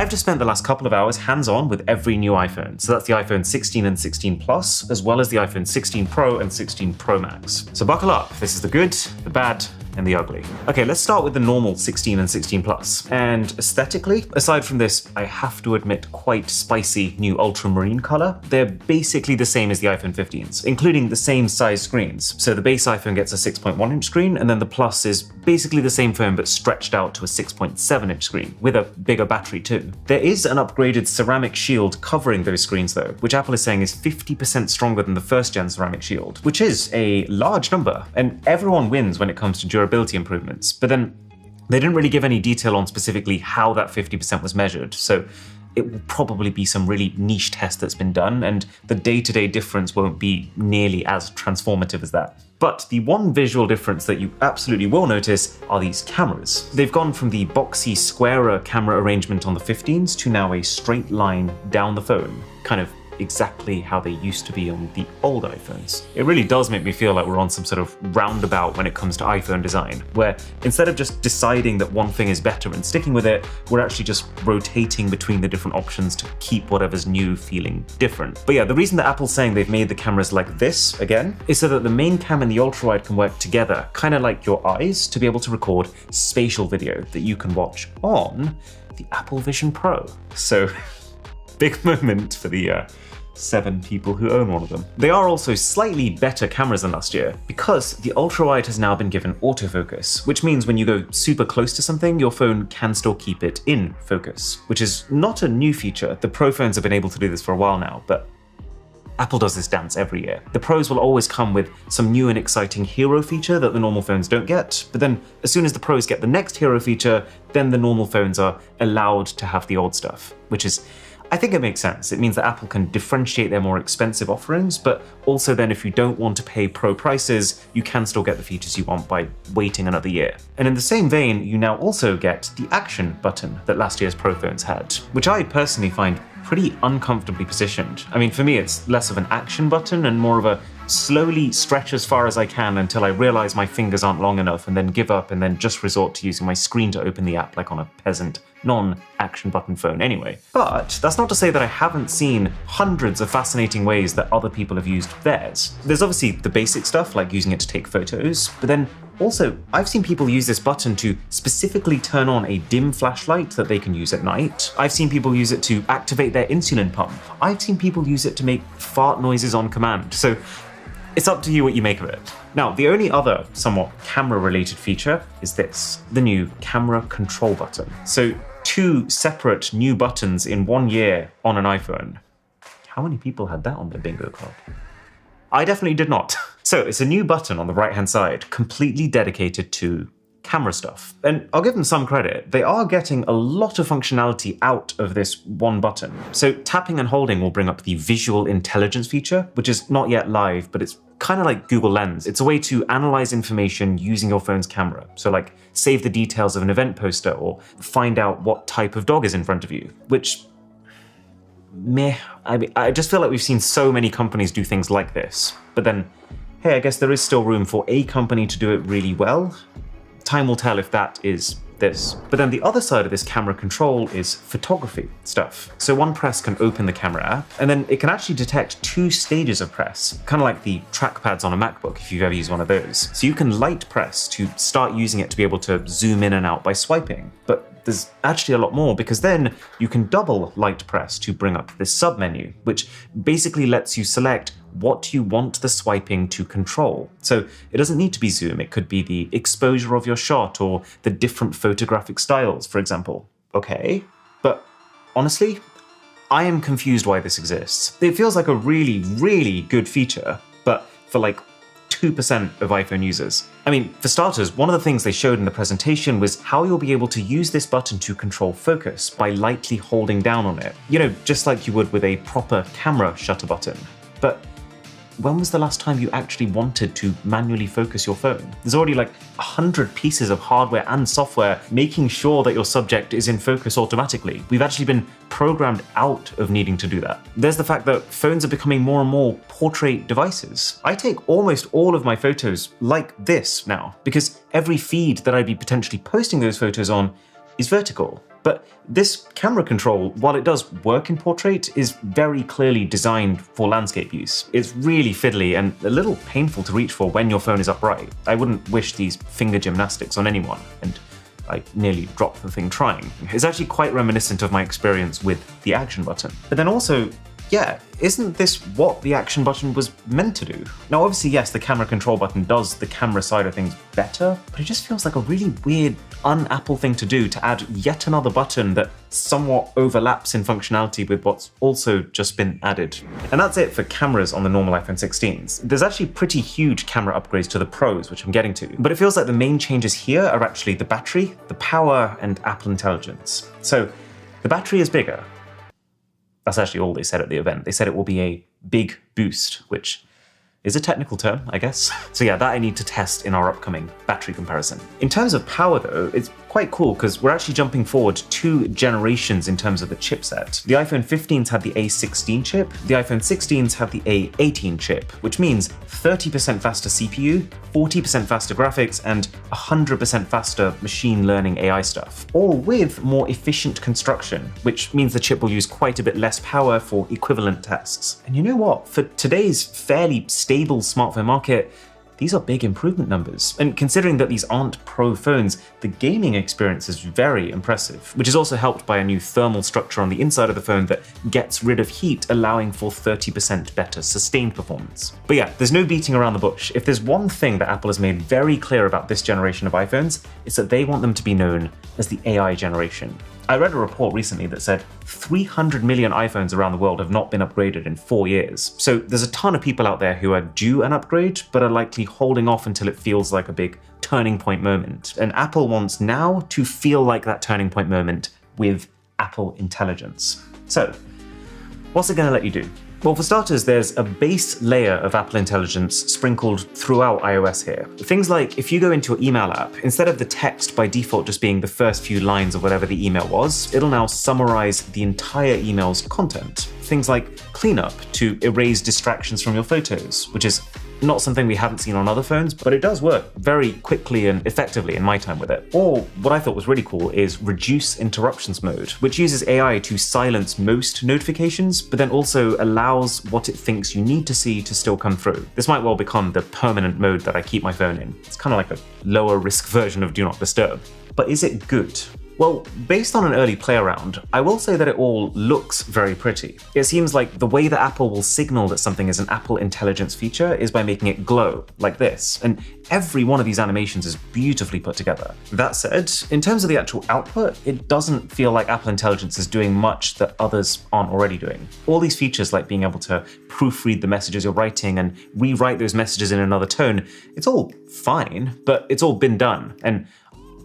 I've just spent the last couple of hours hands-on with every new iPhone. So that's the iPhone 16 and 16 Plus, as well as the iPhone 16 Pro and 16 Pro Max. So buckle up, this is the good, the bad, and the ugly. Okay, let's start with the normal 16 and 16 Plus. And aesthetically, aside from this, I have to admit, quite spicy new ultramarine color, they're basically the same as the iPhone 15s, including the same size screens. So the base iPhone gets a 6.1-inch screen, and then the Plus is basically the same phone but stretched out to a 6.7-inch screen, with a bigger battery too. There is an upgraded ceramic shield covering those screens though, which Apple is saying is 50% stronger than the first-gen ceramic shield, which is a large number, and everyone wins when it comes to durability improvements. But then they didn't really give any detail on specifically how that 50% was measured, so it will probably be some really niche test that's been done, and the day-to-day difference won't be nearly as transformative as that. But the one visual difference that you absolutely will notice are these cameras. They've gone from the boxy, squarer camera arrangement on the 15s to now a straight line down the phone, kind of exactly how they used to be on the old iPhones. It really does make me feel like we're on some sort of roundabout when it comes to iPhone design, where instead of just deciding that one thing is better and sticking with it, we're actually just rotating between the different options to keep whatever's new feeling different. But yeah, the reason that Apple's saying they've made the cameras like this again is so that the main cam and the ultra-wide can work together, kind of like your eyes, to be able to record spatial video that you can watch on the Apple Vision Pro. So big moment for the 7 people who own one of them. They are also slightly better cameras than last year, because the ultra-wide has now been given autofocus, which means when you go super close to something, your phone can still keep it in focus, which is not a new feature. The Pro phones have been able to do this for a while now, but Apple does this dance every year. The Pros will always come with some new and exciting hero feature that the normal phones don't get, but then as soon as the Pros get the next hero feature, then the normal phones are allowed to have the old stuff, which is, I think it makes sense. It means that Apple can differentiate their more expensive offerings, but also then if you don't want to pay Pro prices, you can still get the features you want by waiting another year. And in the same vein, you now also get the action button that last year's Pro phones had, which I personally find pretty uncomfortably positioned. I mean, for me, it's less of an action button and more of a slowly stretch as far as I can until I realize my fingers aren't long enough, and then give up and then just resort to using my screen to open the app like on a peasant non-action button phone anyway. But that's not to say that I haven't seen hundreds of fascinating ways that other people have used theirs. There's obviously the basic stuff like using it to take photos, but then also I've seen people use this button to specifically turn on a dim flashlight that they can use at night. I've seen people use it to activate their insulin pump. I've seen people use it to make fart noises on command. So it's up to you what you make of it. Now, the only other somewhat camera-related feature is this, the new camera control button. So 2 separate new buttons in 1 year on an iPhone. How many people had that on their bingo card? I definitely did not. So it's a new button on the right-hand side, completely dedicated to camera stuff. And I'll give them some credit. They are getting a lot of functionality out of this one button. So tapping and holding will bring up the visual intelligence feature, which is not yet live, but it's kind of like Google Lens. It's a way to analyze information using your phone's camera. So like save the details of an event poster or find out what type of dog is in front of you, which meh. I mean, I just feel like we've seen so many companies do things like this, but then, hey, I guess there is still room for a company to do it really well. Time will tell if that is this. But then the other side of this camera control is photography stuff. So one press can open the camera app, and then it can actually detect 2 stages of press, kind of like the trackpads on a MacBook if you've ever used one of those. So you can light press to start using it to be able to zoom in and out by swiping. But there's actually a lot more, because then you can double light press to bring up this submenu, which basically lets you select what you want the swiping to control. So it doesn't need to be zoom, it could be the exposure of your shot or the different photographic styles, for example. Okay, but honestly, I am confused why this exists. It feels like a really, really good feature, but for like 2% of iPhone users. I mean, for starters, one of the things they showed in the presentation was how you'll be able to use this button to control focus by lightly holding down on it. You know, just like you would with a proper camera shutter button. But when was the last time you actually wanted to manually focus your phone? There's already like 100 pieces of hardware and software making sure that your subject is in focus automatically. We've actually been programmed out of needing to do that. There's the fact that phones are becoming more and more portrait devices. I take almost all of my photos like this now, because every feed that I'd be potentially posting those photos on is vertical. But this camera control, while it does work in portrait, is very clearly designed for landscape use. It's really fiddly and a little painful to reach for when your phone is upright. I wouldn't wish these finger gymnastics on anyone, and I nearly dropped the thing trying. It's actually quite reminiscent of my experience with the action button. But then also, yeah, isn't this what the action button was meant to do? Now obviously yes, the camera control button does the camera side of things better, but it just feels like a really weird, un-Apple thing to do, to add yet another button that somewhat overlaps in functionality with what's also just been added. And that's it for cameras on the normal iPhone 16s. There's actually pretty huge camera upgrades to the Pros, which I'm getting to, but it feels like the main changes here are actually the battery, the power, and Apple Intelligence. So the battery is bigger. That's actually all they said at the event. They said it will be a big boost, which is a technical term, I guess. So yeah, that I need to test in our upcoming battery comparison. In terms of power though, it's quite cool because we're actually jumping forward 2 generations in terms of the chipset. The iPhone 15s had the A16 chip, the iPhone 16s have the A18 chip, which means 30% faster CPU, 40% faster graphics, and 100% faster machine learning AI stuff, all with more efficient construction, which means the chip will use quite a bit less power for equivalent tasks. And you know what? For today's fairly stable smartphone market, these are big improvement numbers. And considering that these aren't Pro phones, the gaming experience is very impressive, which is also helped by a new thermal structure on the inside of the phone that gets rid of heat, allowing for 30% better sustained performance. But yeah, there's no beating around the bush. If there's one thing that Apple has made very clear about this generation of iPhones, it's that they want them to be known as the AI generation. I read a report recently that said 300 million iPhones around the world have not been upgraded in 4 years. So there's a ton of people out there who are due an upgrade, but are likely holding off until it feels like a big turning point moment. And Apple wants now to feel like that turning point moment with Apple Intelligence. So, what's it going to let you do? Well, for starters, there's a base layer of Apple Intelligence sprinkled throughout iOS here. Things like if you go into your email app, instead of the text by default just being the first few lines of whatever the email was, it'll now summarize the entire email's content. Things like cleanup to erase distractions from your photos, which is not something we haven't seen on other phones, but it does work very quickly and effectively in my time with it. Or what I thought was really cool is reduce interruptions mode, which uses AI to silence most notifications, but then also allows what it thinks you need to see to still come through. This might well become the permanent mode that I keep my phone in. It's kind of like a lower risk version of Do Not Disturb. But is it good? Well, based on an early play around, I will say that it all looks very pretty. It seems like the way that Apple will signal that something is an Apple Intelligence feature is by making it glow, like this, and every one of these animations is beautifully put together. That said, in terms of the actual output, it doesn't feel like Apple Intelligence is doing much that others aren't already doing. All these features like being able to proofread the messages you're writing and rewrite those messages in another tone, it's all fine, but it's all been done, and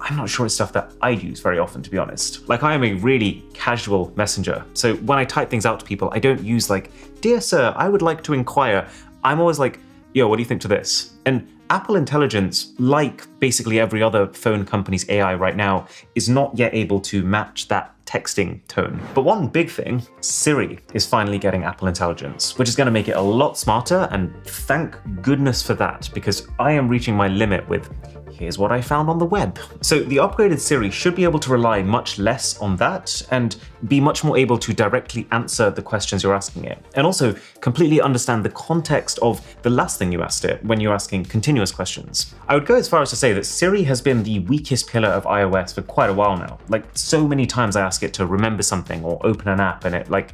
I'm not sure it's stuff that I use very often, to be honest. Like, I am a really casual messenger, so when I type things out to people, I don't use like, "Dear sir, I would like to inquire." I'm always like, "Yo, what do you think to this?" And Apple Intelligence, like basically every other phone company's AI right now, is not yet able to match that texting tone. But one big thing, Siri is finally getting Apple Intelligence, which is going to make it a lot smarter, and thank goodness for that, because I am reaching my limit with "here's what I found on the web." So the upgraded Siri should be able to rely much less on that and be much more able to directly answer the questions you're asking it, and also completely understand the context of the last thing you asked it when you're asking continuous questions. I would go as far as to say that Siri has been the weakest pillar of iOS for quite a while now. Like, so many times I ask it to remember something or open an app and it like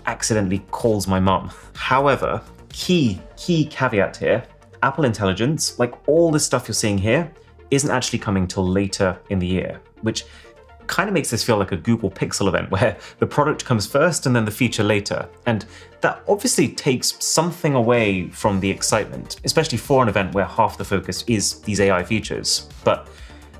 accidentally calls my mum. However, key caveat here, Apple Intelligence, like all this stuff you're seeing here, isn't actually coming till later in the year, which kind of makes this feel like a Google Pixel event where the product comes first and then the feature later. And that obviously takes something away from the excitement, especially for an event where half the focus is these AI features. But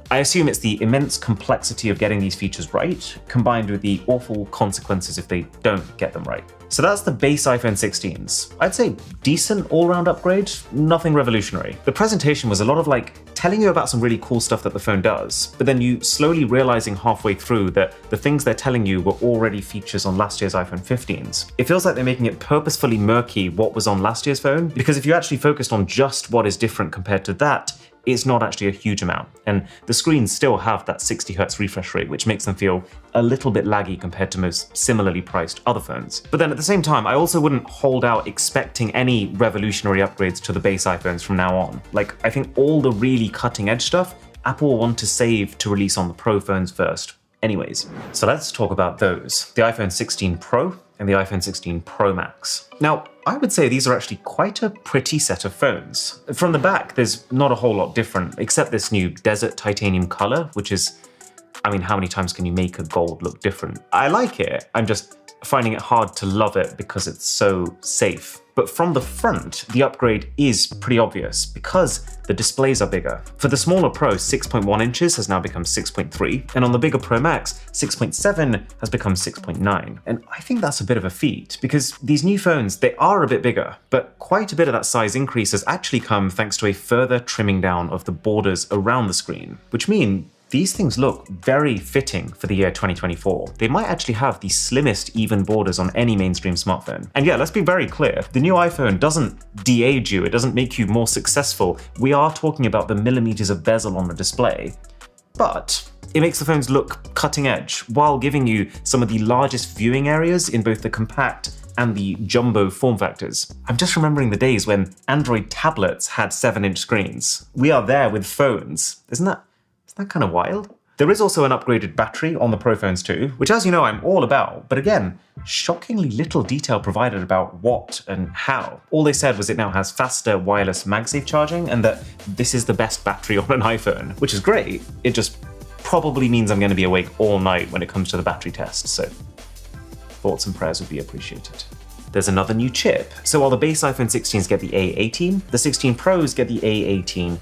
I assume it's the immense complexity of getting these features right, combined with the awful consequences if they don't get them right. So that's the base iPhone 16s. I'd say decent all-round upgrade, nothing revolutionary. The presentation was a lot of like telling you about some really cool stuff that the phone does, but then you slowly realizing halfway through that the things they're telling you were already features on last year's iPhone 15s. It feels like they're making it purposefully murky what was on last year's phone, because if you actually focused on just what is different compared to that, it's not actually a huge amount. And the screens still have that 60 Hz refresh rate, which makes them feel a little bit laggy compared to most similarly priced other phones. But then at the same time, I also wouldn't hold out expecting any revolutionary upgrades to the base iPhones from now on. Like, I think all the really cutting edge stuff, Apple will want to save to release on the Pro phones first anyways. So let's talk about those. The iPhone 16 Pro and the iPhone 16 Pro Max. Now, I would say these are actually quite a pretty set of phones. From the back, there's not a whole lot different, except this new desert titanium color, which is, I mean, how many times can you make a gold look different? I like it, I'm just finding it hard to love it because it's so safe. But from the front, the upgrade is pretty obvious because the displays are bigger. For the smaller Pro, 6.1 inches has now become 6.3, and on the bigger Pro Max, 6.7 has become 6.9. And I think that's a bit of a feat because these new phones, they are a bit bigger, but quite a bit of that size increase has actually come thanks to a further trimming down of the borders around the screen, which mean these things look very fitting for the year 2024. They might actually have the slimmest even borders on any mainstream smartphone. And yeah, let's be very clear, the new iPhone doesn't de-age you, it doesn't make you more successful. We are talking about the millimeters of bezel on the display, but it makes the phones look cutting edge while giving you some of the largest viewing areas in both the compact and the jumbo form factors. I'm just remembering the days when Android tablets had 7-inch screens. We are there with phones. Isn't that kind of wild? There is also an upgraded battery on the Pro phones too, which, as you know, I'm all about, but again, shockingly little detail provided about what and how. All they said was it now has faster wireless MagSafe charging and that this is the best battery on an iPhone, which is great. It just probably means I'm going to be awake all night when it comes to the battery test, so thoughts and prayers would be appreciated. There's another new chip. So while the base iPhone 16s get the A18, the 16 Pros get the A18,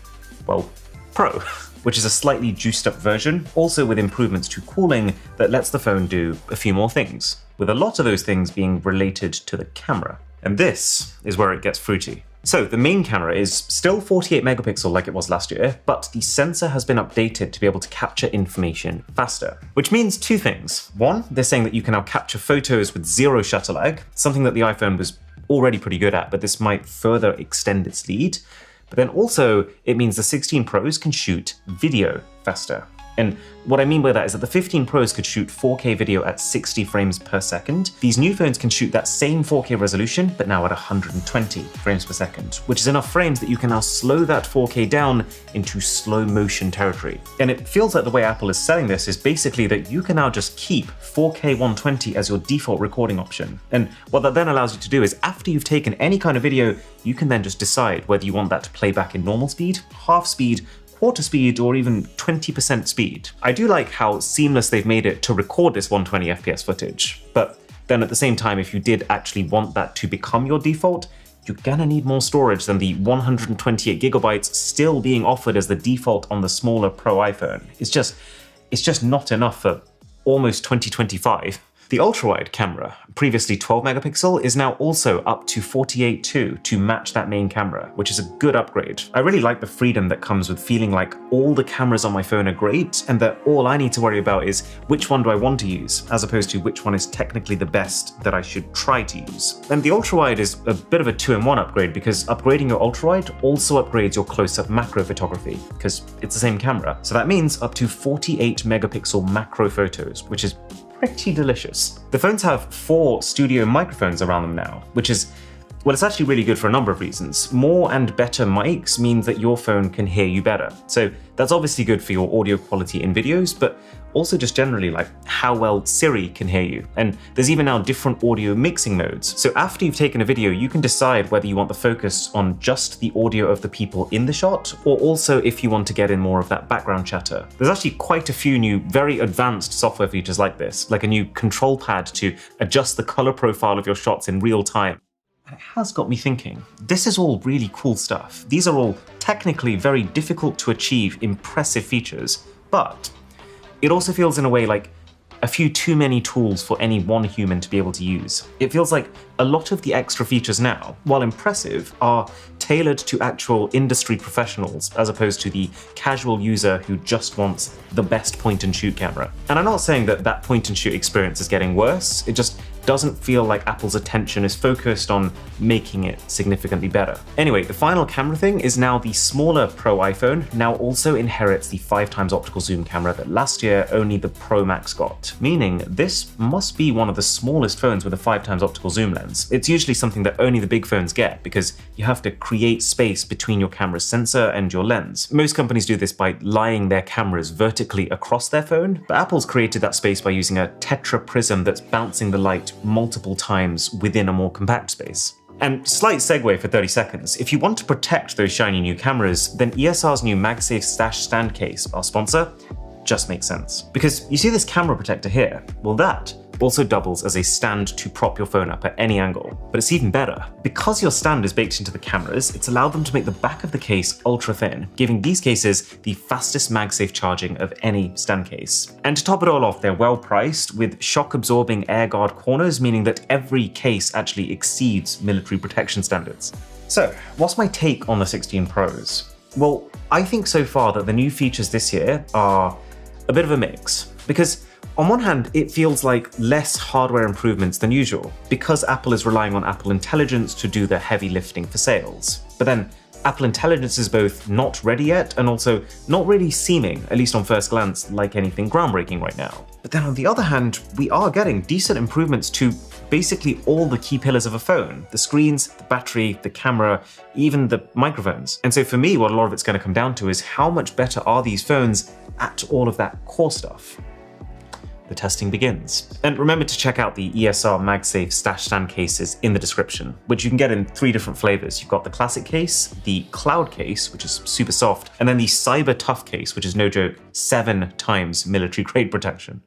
well, Pro, which is a slightly juiced up version, also with improvements to cooling that lets the phone do a few more things, with a lot of those things being related to the camera. And this is where it gets fruity. So the main camera is still 48 megapixel like it was last year, but the sensor has been updated to be able to capture information faster, which means two things. One, they're saying that you can now capture photos with zero shutter lag, something that the iPhone was already pretty good at, but this might further extend its lead. But then also, it means the 16 Pros can shoot video faster. And what I mean by that is that the 15 Pros could shoot 4K video at 60 frames per second. These new phones can shoot that same 4K resolution, but now at 120 frames per second, which is enough frames that you can now slow that 4K down into slow motion territory. And it feels like the way Apple is selling this is basically that you can now just keep 4K 120 as your default recording option. And what that then allows you to do is after you've taken any kind of video, you can then just decide whether you want that to play back in normal speed, half speed, quarter speed, or even 20% speed. I do like how seamless they've made it to record this 120 FPS footage, but then at the same time, if you did actually want that to become your default, you're gonna need more storage than the 128 gigabytes still being offered as the default on the smaller Pro iPhone. It's just not enough for almost 2025. The ultra-wide camera, previously 12 megapixel, is now also up to 48.2 to match that main camera, which is a good upgrade. I really like the freedom that comes with feeling like all the cameras on my phone are great and that all I need to worry about is which one do I want to use, as opposed to which one is technically the best that I should try to use. And the ultra-wide is a bit of a 2-in-1 upgrade because upgrading your ultra-wide also upgrades your close-up macro photography because it's the same camera. So that means up to 48 megapixel macro photos, which is pretty delicious. The phones have 4 studio microphones around them now, which is, well, it's actually really good for a number of reasons. More and better mics means that your phone can hear you better. So that's obviously good for your audio quality in videos, but also just generally like how well Siri can hear you. And there's even now different audio mixing modes. So after you've taken a video, you can decide whether you want the focus on just the audio of the people in the shot, or also if you want to get in more of that background chatter. There's actually quite a few new, very advanced software features like this, like a new control pad to adjust the color profile of your shots in real time. And it has got me thinking, this is all really cool stuff. These are all technically very difficult to achieve, impressive features, but it also feels in a way like a few too many tools for any one human to be able to use. It feels like a lot of the extra features now, while impressive, are tailored to actual industry professionals as opposed to the casual user who just wants the best point-and-shoot camera. And I'm not saying that that point-and-shoot experience is getting worse, it just doesn't feel like Apple's attention is focused on making it significantly better. Anyway, the final camera thing is now the smaller Pro iPhone now also inherits the 5x optical zoom camera that last year only the Pro Max got, meaning this must be one of the smallest phones with a 5x optical zoom lens. It's usually something that only the big phones get because you have to create space between your camera's sensor and your lens. Most companies do this by lying their cameras vertically across their phone, but Apple's created that space by using a tetra prism that's bouncing the light multiple times within a more compact space. And slight segue for 30 seconds, if you want to protect those shiny new cameras, then ESR's new MagSafe Stash stand case, our sponsor, just makes sense. Because you see this camera protector here? Well, that also doubles as a stand to prop your phone up at any angle. But it's even better. Because your stand is baked into the cameras, it's allowed them to make the back of the case ultra thin, giving these cases the fastest MagSafe charging of any stand case. And to top it all off, they're well priced with shock absorbing air guard corners, meaning that every case actually exceeds military protection standards. So, what's my take on the 16 Pros? Well, I think so far that the new features this year are a bit of a mix. Because on one hand, it feels like less hardware improvements than usual, because Apple is relying on Apple Intelligence to do the heavy lifting for sales. But then, Apple Intelligence is both not ready yet and also not really seeming, at least on first glance, like anything groundbreaking right now. But then on the other hand, we are getting decent improvements to basically all the key pillars of a phone. The screens, the battery, the camera, even the microphones. And so for me, what a lot of it's going to come down to is how much better are these phones at all of that core stuff. The testing begins. And remember to check out the ESR MagSafe Stash Stand cases in the description, which you can get in 3 different flavors. You've got the classic case, the cloud case, which is super soft, and then the cyber tough case, which is no joke, 7 times military grade protection.